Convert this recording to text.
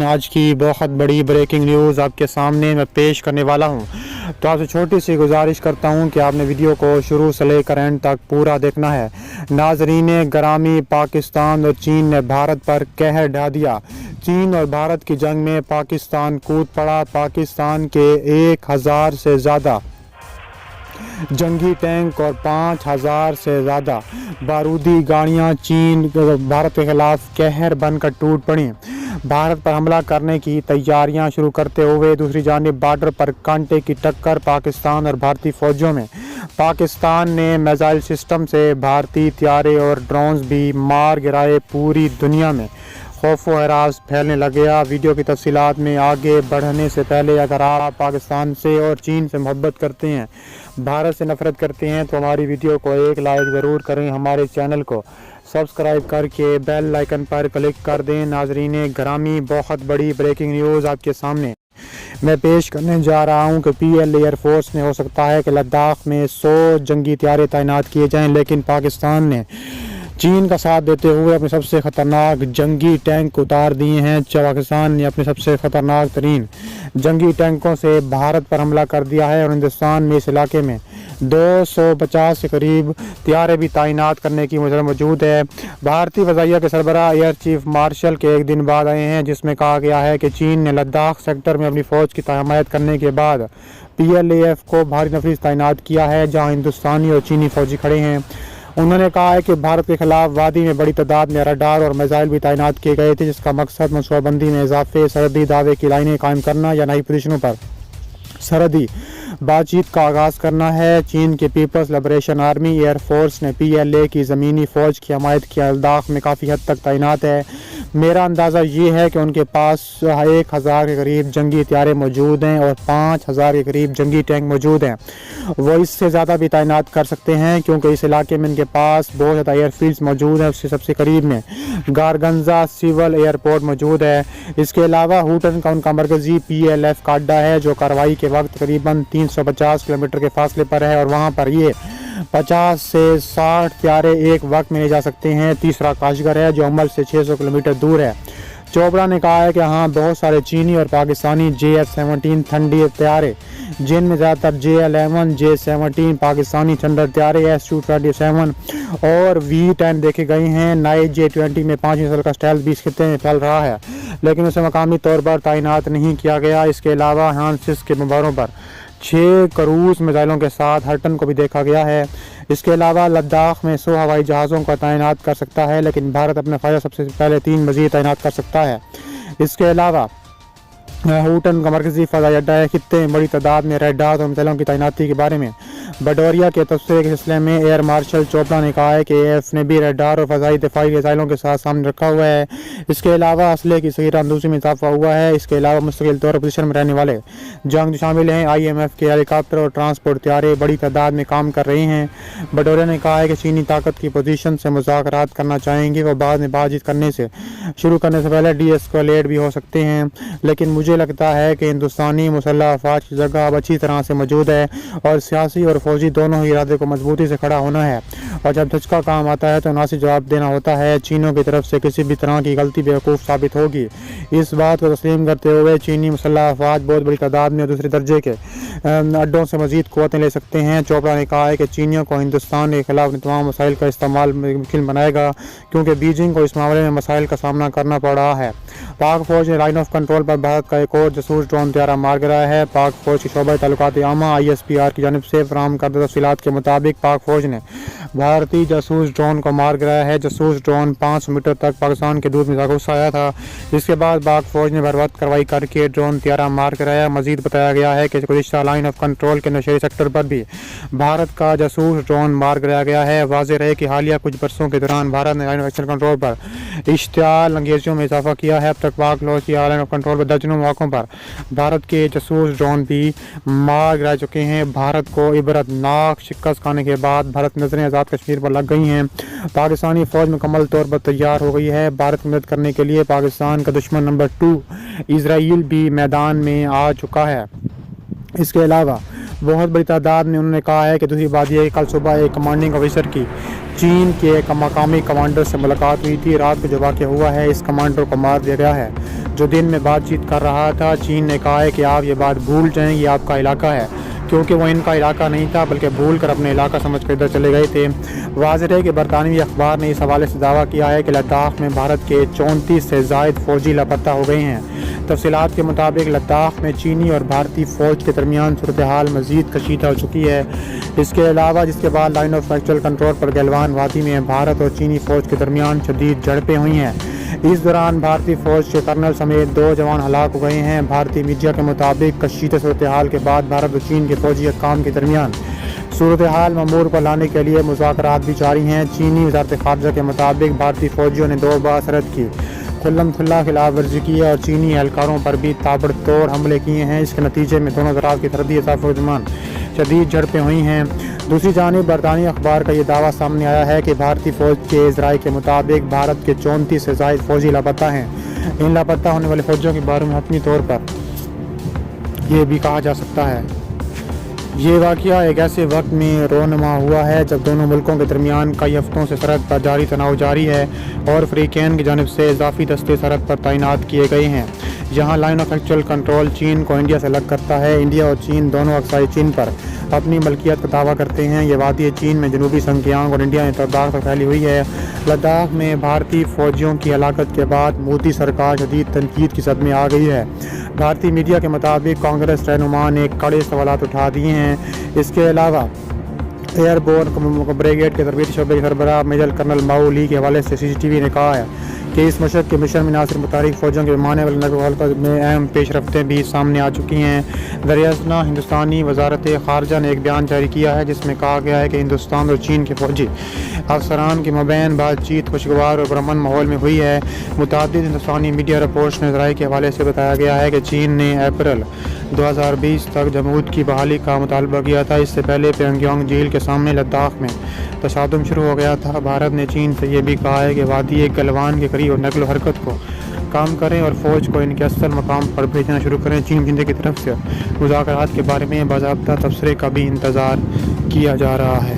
آج کی بہت بڑی بریکنگ نیوز آپ کے سامنے میں پیش کرنے والا ہوں، تو آپ سے چھوٹی سی گزارش کرتا ہوں کہ آپ نے ویڈیو کو شروع سے لے کر اینڈ تک پورا دیکھنا ہے۔ ناظرین گرامی، پاکستان اور چین نے بھارت پر قہر ڈھا دیا۔ چین اور بھارت کی جنگ میں پاکستان کود پڑا۔ پاکستان کے 1000 سے زیادہ جنگی ٹینک اور 5000 سے زیادہ بارودی گاڑیاں بھارت کے خلاف قہر بن کر ٹوٹ پڑیں۔ بھارت پر حملہ کرنے کی تیاریاں شروع کرتے ہوئے دوسری جانب بارڈر پر کانٹے کی ٹکر پاکستان اور بھارتی فوجوں میں۔ پاکستان نے میزائل سسٹم سے بھارتی طیارے اور ڈرونز بھی مار گرائے۔ پوری دنیا میں خوف و ہراس پھیلنے لگا۔ ویڈیو کی تفصیلات میں آگے بڑھنے سے پہلے اگر آپ پاکستان سے اور چین سے محبت کرتے ہیں، بھارت سے نفرت کرتے ہیں، تو ہماری ویڈیو کو ایک لائک ضرور کریں، ہمارے چینل کو سبسکرائب کر کے بیل آئیکن پر کلک کر دیں۔ ناظرین گرامی، بہت بڑی بریکنگ نیوز آپ کے سامنے میں پیش کرنے جا رہا ہوں کہ پی ایل ایئر فورس نے ہو سکتا ہے کہ لداخ میں 100 جنگی طیارے تعینات کیے جائیں، لیکن پاکستان نے چین کا ساتھ دیتے ہوئے اپنے سب سے خطرناک جنگی ٹینک اتار دیے ہیں۔ پاکستان نے اپنے سب سے خطرناک ترین جنگی ٹینکوں سے بھارت پر حملہ کر دیا ہے اور ہندوستان میں اس علاقے میں 250 کے قریب طیارے بھی تعینات کرنے کی وجہ موجود ہے۔ بھارتی فضائیہ کے سربراہ ایئر چیف مارشل کے ایک دن بعد آئے ہیں، جس میں کہا گیا ہے کہ چین نے لداخ سیکٹر میں اپنی فوج کی حمایت کرنے کے بعد پی ایل اے ایف کو بھاری نفیذ تعینات کیا ہے، جہاں ہندوستانی اور چینی فوجی کھڑے ہیں۔ انہوں نے کہا ہے کہ بھارت کے خلاف وادی میں بڑی تعداد میں رڈار اور میزائل بھی تعینات کیے گئے تھے، جس کا مقصد منصوبہ بندی میں اضافے، سرحدی دعوے کی لائنیں قائم کرنا یا نئی پوزیشنوں پر سرحدی بات چیت کا آغاز کرنا ہے۔ چین کے Peoples liberation army air force نے پی ایل اے کی زمینی فوج کی حمایت کی لداخ میں کافی حد تک تعینات ہے۔ میرا اندازہ یہ ہے کہ ان کے پاس 1000 کے قریب جنگی طیارے موجود ہیں اور 5000 کے قریب جنگی ٹینک موجود ہیں۔ وہ اس سے زیادہ بھی تعینات کر سکتے ہیں، کیونکہ اس علاقے میں ان کے پاس بہت زیادہ ایئر فیلڈز موجود ہیں۔ اس سے سب سے قریب میں گارگنزا سول ایئرپورٹ موجود ہے۔ اس کے علاوہ ہوٹن کا ان کا مرکزی پی ایل ایف کا اڈا ہے، جو کارروائی کے وقت تقریباً 350 کلومیٹر کے فاصلے پر ہے، اور وہاں پر یہ 50 سے 60 طیارے ایک وقت میں لے جا سکتے ہیں۔ تیسرا کاشغر ہے، جو عمل سے 600 کلومیٹر دور ہے۔ چوپڑا نے کہا ہے کہ ہاں بہت سارے چینی اور پاکستانی JF-17 تھنڈر طیارے، جن میں زیادہ تر JL-11 J-17 پاکستانی تھنڈر طیارے Su-27 اور V-10 دیکھے گئے ہیں۔ نئے J-20 میں 5 نسل کا اسٹیلتھ بھی اس خطے میں پھیل رہا ہے، لیکن اسے مقامی طور پر تعینات نہیں کیا گیا۔ اس کے علاوہ ہانسس کے بمباروں پر 6 کروز میزائلوں کے ساتھ ہرٹن کو بھی دیکھا گیا ہے۔ اس کے علاوہ لداخ میں 100 ہوائی جہازوں کا تعینات کر سکتا ہے، لیکن بھارت اپنے فائدہ سب سے پہلے 3 مزید تعینات کر سکتا ہے۔ اس کے علاوہ ہوٹن کا مرکزی فضائی اڈا ہے۔ خطے میں بڑی تعداد میں ریڈار اور میزائلوں کی تعیناتی کے بارے میں بڈوریا کے تبصرے کے سلسلے میں ایئر مارشل چوپڑا نے کہا ہے کہ اے ایف نے بھی ریڈار اور فضائی دفاعی میزائلوں کے ساتھ سامنے رکھا ہوا ہے۔ اس کے علاوہ اسلحے کی صغیرہ اندوزی میں اضافہ ہوا ہے۔ اس کے علاوہ مستقل طور پر پوزیشن میں رہنے والے جنگ شامل ہیں۔ IMF کے ہیلی کاپٹر اور ٹرانسپورٹ طیارے بڑی تعداد میں کام کر رہے ہیں۔ بڈوریا نے کہا ہے کہ چینی طاقت کی پوزیشن سے مذاکرات کرنا چاہیں گے، وہ بعد میں بات چیت کرنے سے شروع کرنے سے پہلے ڈی ایسکیلیٹ بھی ہو سکتے ہیں، لیکن مجھے لگتا ہے کہ ہندوستانی مسلح افواج کی جگہ اب اچھی طرح سے موجود ہے اور سیاسی اور فوجی دونوں ہی ارادے کو مضبوطی سے کھڑا ہونا ہے، اور جب دھچکا کام آتا ہے تو مناسب جواب دینا ہوتا ہے۔ چینوں کی طرف سے کسی بھی طرح کی غلطی بیوقوف ثابت ہوگی۔ اس بات کو تسلیم کرتے ہوئے چینی مسلح افواج بہت بڑی تعداد میں دوسرے درجے کے اڈوں سے مزید قوتیں لے سکتے ہیں۔ چوپڑا نے کہا ہے کہ چینیوں کو ہندوستان کے خلاف تمام مسائل کا استعمال ممکن بنائے گا، کیونکہ بیجنگ کو اس معاملے میں مسائل کا سامنا کرنا پڑ رہا ہے۔ پاک فوج نے لائن آف کنٹرول پر بھارت کا ایک اور جاسوس ڈرون طیارہ مار گرایا ہے۔ پاک فوج کی شعبہ تعلقات عامہ ISPR کی جانب سے فراہم کردہ تفصیلات کے مطابق پاک فوج نے بھارتی جاسوس ڈرون کو مار گرایا ہے۔ جاسوس ڈرون 500 میٹر تک پاکستان کے دور میں گھس آیا تھا۔ اس کے بعد پاک فوج نے بروقت کارروائی کر کے ڈرون طیارہ مار گرایا۔ مزید بتایا گیا ہے کہ گزشتہ لائن آف کنٹرول کے نوشہری سیکٹر پر بھی بھارت کا جاسوس ڈرون مار گرایا گیا ہے۔ واضح رہے کہ حالیہ کچھ برسوں کے دوران بھارت نے لائن آف ایکشن کنٹرول پر اشتعال انگیزیوں میں اضافہ کیا ہے۔ اب تک پاک فوج کی لائن آف کنٹرول پر درجنوں مواقعوں پر بھارت کے جاسوس ڈرون بھی مار گرا چکے ہیں۔ بھارت کو عبرتناک شکست کھانے کے بعد بھارت کی نظریں آزاد کشمیر پر لگ گئی ہیں۔ پاکستانی فوج مکمل طور پر تیار ہو گئی ہے۔ بھارت کی مدد کرنے کے لیے پاکستان کا دشمن نمبر 2 اسرائیل بھی میدان میں آ چکا ہے۔ اس کے علاوہ بہت بڑی تعداد میں انہوں نے کہا ہے کہ دوسری بات یہ ہے کہ کل صبح ایک کمانڈنگ آفیسر کی چین کے ایک مقامی کمانڈر سے ملاقات ہوئی تھی۔ رات کو جو واقعہ ہوا ہے، اس کمانڈر کو مار دیا گیا ہے جو دن میں بات چیت کر رہا تھا۔ چین نے کہا ہے کہ آپ یہ بات بھول جائیں، یہ آپ کا علاقہ ہے، کیونکہ وہ ان کا علاقہ نہیں تھا بلکہ بھول کر اپنے علاقہ سمجھ کر ادھر چلے گئے تھے۔ واضح ہے کہ برطانوی اخبار نے اس حوالے سے دعویٰ کیا ہے کہ لداخ میں بھارت کے 34 سے زائد فوجی لاپتہ ہو گئے ہیں۔ تفصیلات کے مطابق لداخ میں چینی اور بھارتی فوج کے درمیان صورتحال مزید کشیدہ ہو چکی ہے۔ اس کے علاوہ جس کے بعد لائن آف ایکچوئل کنٹرول پر گلوان وادی میں بھارت اور چینی فوج کے درمیان شدید جھڑپیں ہوئی ہیں۔ اس دوران بھارتی فوج کے کرنل سمیت 2 جوان ہلاک ہو گئے ہیں۔ بھارتی میڈیا کے مطابق کشیدہ صورتحال کے بعد بھارت اور چین کے فوجی حکام کے درمیان صورتحال معمول پر لانے کے لیے مذاکرات بھی جاری ہیں۔ چینی وزارت خارجہ کے مطابق بھارتی فوجیوں نے 2 بار سرحد کی کھلم کھلا خلاف ورزی کی ہے اور چینی اہلکاروں پر بھی تابڑ توڑ حملے کیے ہیں۔ اس کے نتیجے میں دونوں طرف کی سرحدی اطراف کے درمیان شدید جھڑپیں ہوئی ہیں۔ دوسری جانب برطانوی اخبار کا یہ دعویٰ سامنے آیا ہے کہ بھارتی فوج کے ذرائع کے مطابق بھارت کے 34 سے زائد فوجی لاپتہ ہیں۔ ان لاپتہ ہونے والے فوجیوں کے بارے میں حتمی طور پر یہ بھی کہا جا سکتا ہے یہ واقعہ ایک ایسے وقت میں رونما ہوا ہے جب دونوں ملکوں کے درمیان کئی ہفتوں سے سرحد پر جاری تناؤ جاری ہے اور فریقین کی جانب سے اضافی دستے سرحد پر تعینات کیے گئے ہیں۔ یہاں لائن آف ایکچوئل کنٹرول چین کو انڈیا سے الگ کرتا ہے۔ انڈیا اور چین دونوں اقصائی چین پر اپنی ملکیت کا دعویٰ کرتے ہیں۔ یہ وادی چین میں جنوبی سنکیانگ اور انڈیا میں لداخ تک پھیلی ہوئی ہے۔ لداخ میں بھارتی فوجیوں کی ہلاکت کے بعد مودی سرکار شدید تنقید کی زد میں آ گئی ہے۔ بھارتی میڈیا کے مطابق کانگریس رہنما نے کڑے سوالات اٹھا دیے ہیں۔ اس کے علاوہ ایئر بورن بریگیڈ کے تربیتی شعبے کے سربراہ میجر کرنل ماؤ لی کے حوالے سے CCTV نے کہا ہے کہ اس مشق کے مشن میں نہ صرف متحرک فوجوں کے ماننے والے نقل و حرکت میں اہم پیش رفتیں بھی سامنے آ چکی ہیں۔ دراصل ہندوستانی وزارت خارجہ نے ایک بیان جاری کیا ہے جس میں کہا گیا ہے کہ ہندوستان اور چین کے فوجی افسران کے مابین بات چیت خوشگوار اور پرامن ماحول میں ہوئی ہے۔ متعدد ہندوستانی میڈیا رپورٹس میں ذرائع کے حوالے سے بتایا گیا ہے کہ چین نے اپریل 2020 تک جمہوریت کی بحالی کا مطالبہ کیا تھا۔ اس سے پہلے پیانگیانگ جھیل کے سامنے لداخ میں تصادم شروع ہو گیا تھا۔ بھارت نے چین سے یہ بھی کہا ہے کہ وادی گلوان کے قریب نقل و حرکت کو کام کریں اور فوج کو ان کے اصل مقام پر بھیجنا شروع کریں۔ چین جنتے کی طرف سے مذاکرات کے بارے میں باضابطہ تبصرے کا بھی انتظار کیا جا رہا ہے۔